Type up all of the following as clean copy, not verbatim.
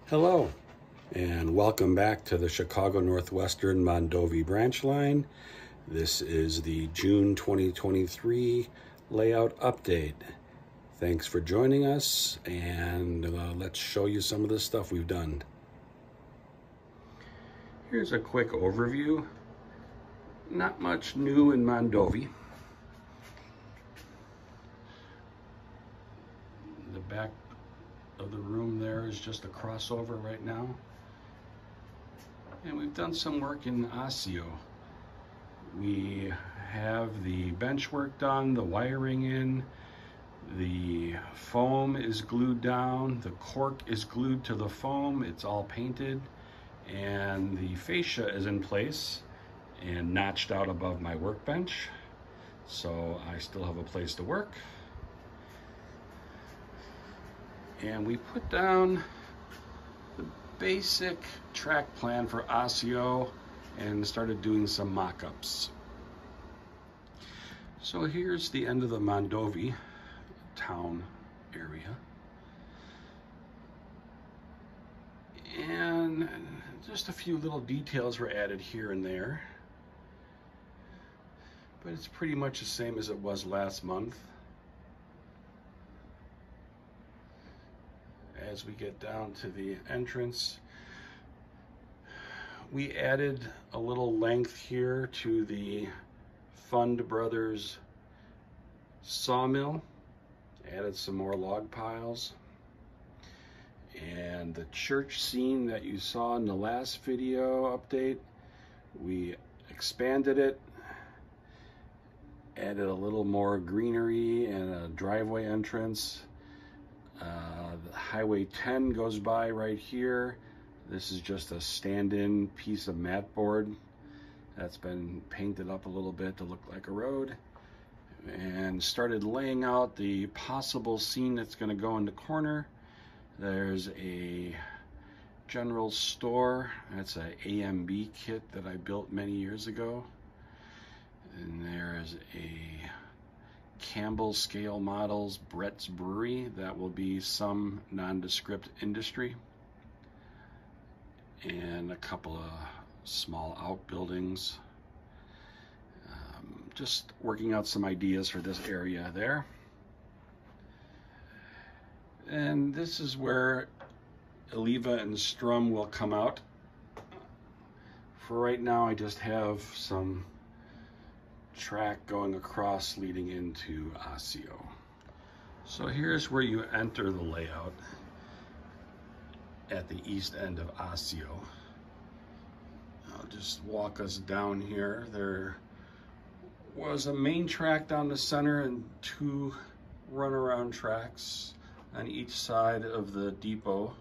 Hello, and welcome back to the Chicago Northwestern Mondovi branch line. This is the June 2023 layout update. Thanks for joining us, and let's show you some of the stuff we've done. Here's a quick overview. Not much new in Mondovi. The back of the room there is just a crossover right now. And we've done some work in Osseo. We have the bench work done, the wiring in, the foam is glued down, the cork is glued to the foam, it's all painted, and the fascia is in place and notched out above my workbench. So I still have a place to work. And we put down the basic track plan for Osseo and started doing some mock-ups. So here's the end of the Mondovi town area. And just a few little details were added here and there. But it's pretty much the same as it was last month. As we get down to the entrance, we added a little length here to the Fund Brothers sawmill, added some more log piles, and the church scene that you saw in the last video update, we expanded it, added a little more greenery and a driveway entrance. The Highway 10 goes by right here. This is just a stand-in piece of mat board that's been painted up a little bit to look like a road, and started laying out the possible scene that's going to go in the corner. There's a general store. That's a AMB kit that I built many years ago, and there's a Campbell Scale Models Brett's Brewery. That will be some nondescript industry, and a couple of small outbuildings. Just working out some ideas for this area there. And this is where Oliva and Strum will come out. For right now, I just have some track going across leading into Osseo. So here's where you enter the layout at the east end of Osseo. I'll just walk us down here. There was a main track down the center and two runaround tracks on each side of the depot.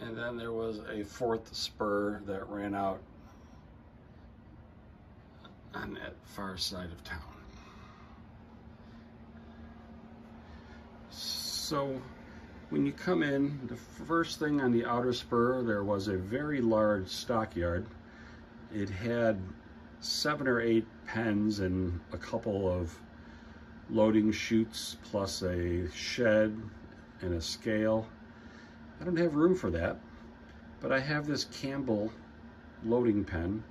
And then there was a fourth spur that ran out on that far side of town. So when you come in, the first thing on the outer spur, there was a very large stockyard. It had 7 or 8 pens and a couple of loading chutes, plus a shed and a scale. I don't have room for that, but I have this Campbell loading pen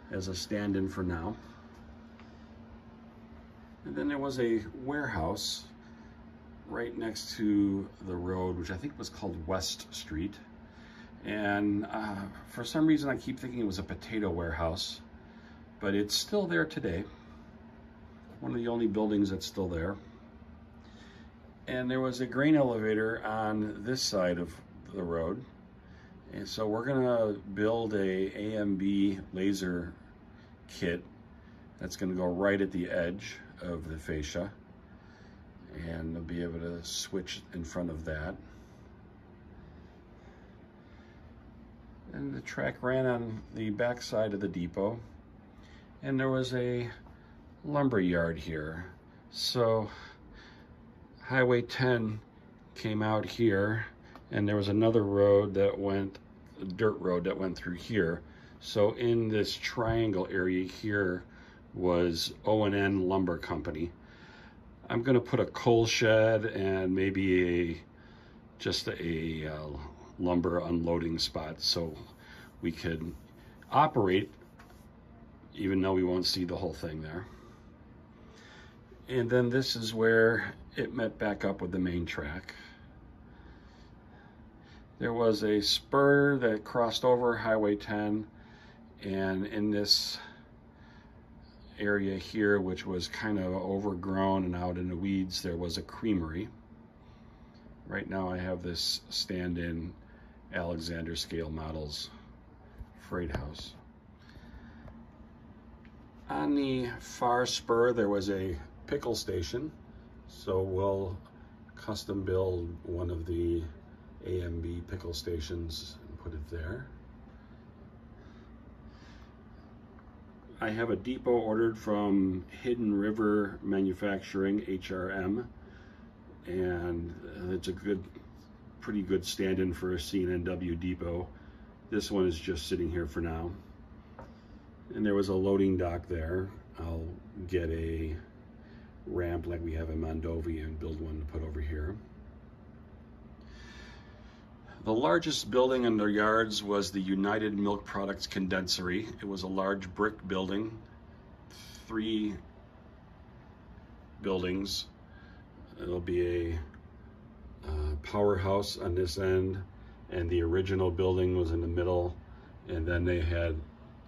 as a stand-in for now. And then there was a warehouse right next to the road, which I think was called West Street. And for some reason I keep thinking it was a potato warehouse, but it's still there today. One of the only buildings that's still there. And there was a grain elevator on this side of the road, and so we're gonna build a AMB laser kit that's gonna go right at the edge of the fascia, and they'll be able to switch in front of that. And the track ran on the back side of the depot, and there was a lumber yard here. So Highway 10 came out here, and there was another road that went, a dirt road that went through here. So in this triangle area here was O&N Lumber Company. I'm going to put a coal shed and maybe just a lumber unloading spot so we could operate even though we won't see the whole thing there. And then this is where it met back up with the main track. There was a spur that crossed over Highway 10, and in this area here, which was kind of overgrown and out in the weeds, there was a creamery. Right now I have this stand-in Alexander scale models freight house. On the far spur there was a pickle station, so we'll custom build one of the A&B pickle stations and put it there. I have a depot ordered from Hidden River Manufacturing, HRM, and it's a pretty good stand-in for a C&NW depot. This one is just sitting here for now. And there was a loading dock there. I'll get a ramp like we have in Mondovi and build one to put over here. The largest building in their yards was the United Milk Products Condensery. It was a large brick building, 3 buildings. It'll be a powerhouse on this end, and the original building was in the middle, and then they had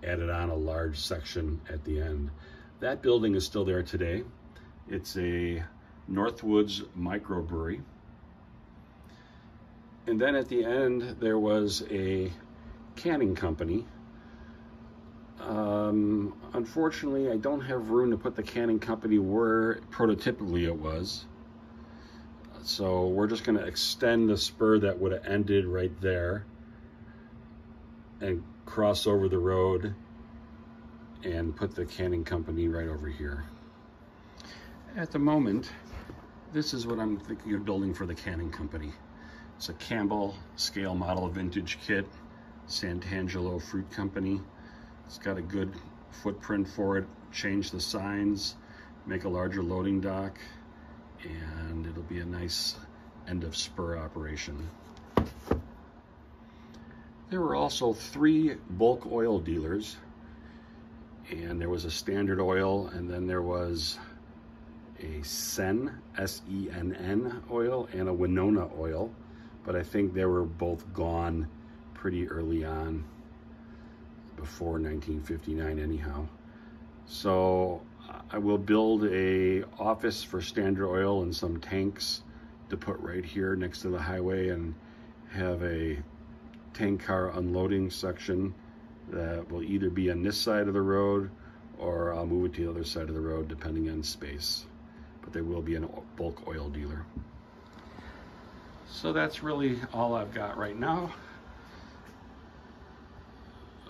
added on a large section at the end. That building is still there today. It's a Northwoods microbrewery. And then at the end, there was a canning company. Unfortunately, I don't have room to put the canning company where prototypically it was. So we're just gonna extend the spur that would have ended right there and cross over the road and put the canning company right over here. At the moment, this is what I'm thinking of building for the canning company. It's a Campbell scale model vintage kit, Sant'Angelo Fruit Company. It's got a good footprint for it. Change the signs, make a larger loading dock, and it'll be a nice end of spur operation. There were also 3 bulk oil dealers, and there was a Standard Oil, and then there was a Sen, S-E-N-N oil, and a Winona oil. But I think they were both gone pretty early on, before 1959 anyhow. So I will build a office for Standard Oil and some tanks to put right here next to the highway, and have a tank car unloading section that will either be on this side of the road or I'll move it to the other side of the road depending on space. But there will be a bulk oil dealer. So that's really all I've got right now.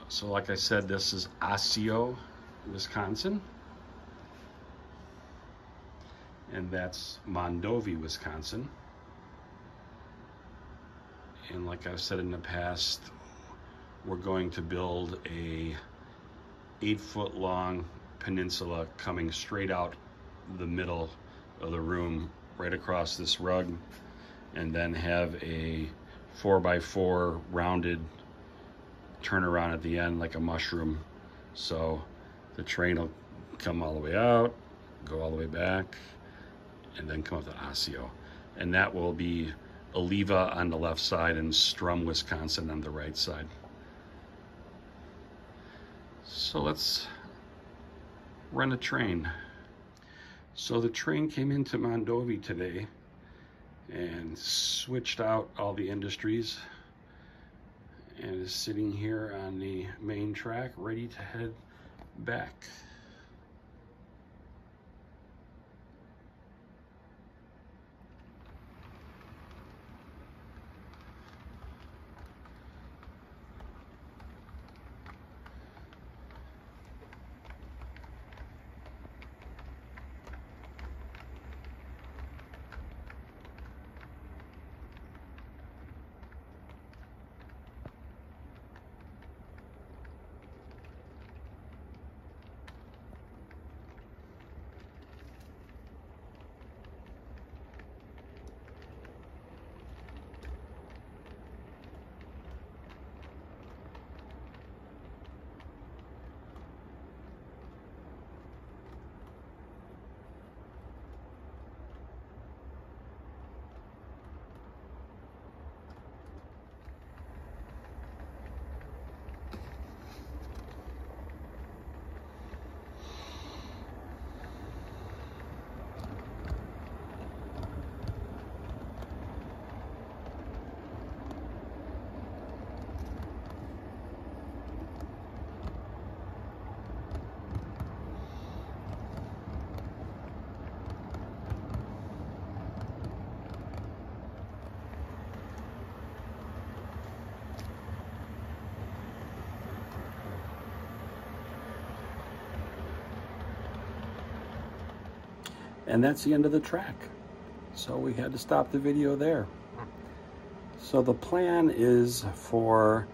So like I said, this is Osseo, Wisconsin. And that's Mondovi, Wisconsin. And like I've said in the past, we're going to build a 8-foot long peninsula coming straight out the middle of the room, right across this rug, and then have a 4x4 rounded turnaround at the end like a mushroom. So the train will come all the way out, go all the way back, and then come up to Osseo. And that will be Oliva on the left side and Strum, Wisconsin on the right side. So let's run a train. So the train came into Mondovi today and switched out all the industries and is sitting here on the main track ready to head back. And that's the end of the track. So we had to stop the video there. So the plan is for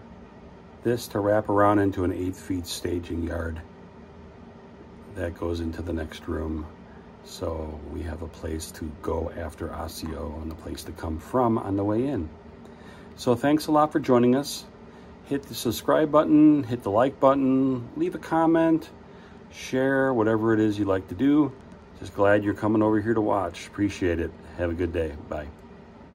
this to wrap around into an 8-feet staging yard that goes into the next room. So we have a place to go after Osseo and a place to come from on the way in. So thanks a lot for joining us. Hit the subscribe button, hit the like button, leave a comment, share, whatever it is you like to do. Just glad you're coming over here to watch. Appreciate it. Have a good day. Bye.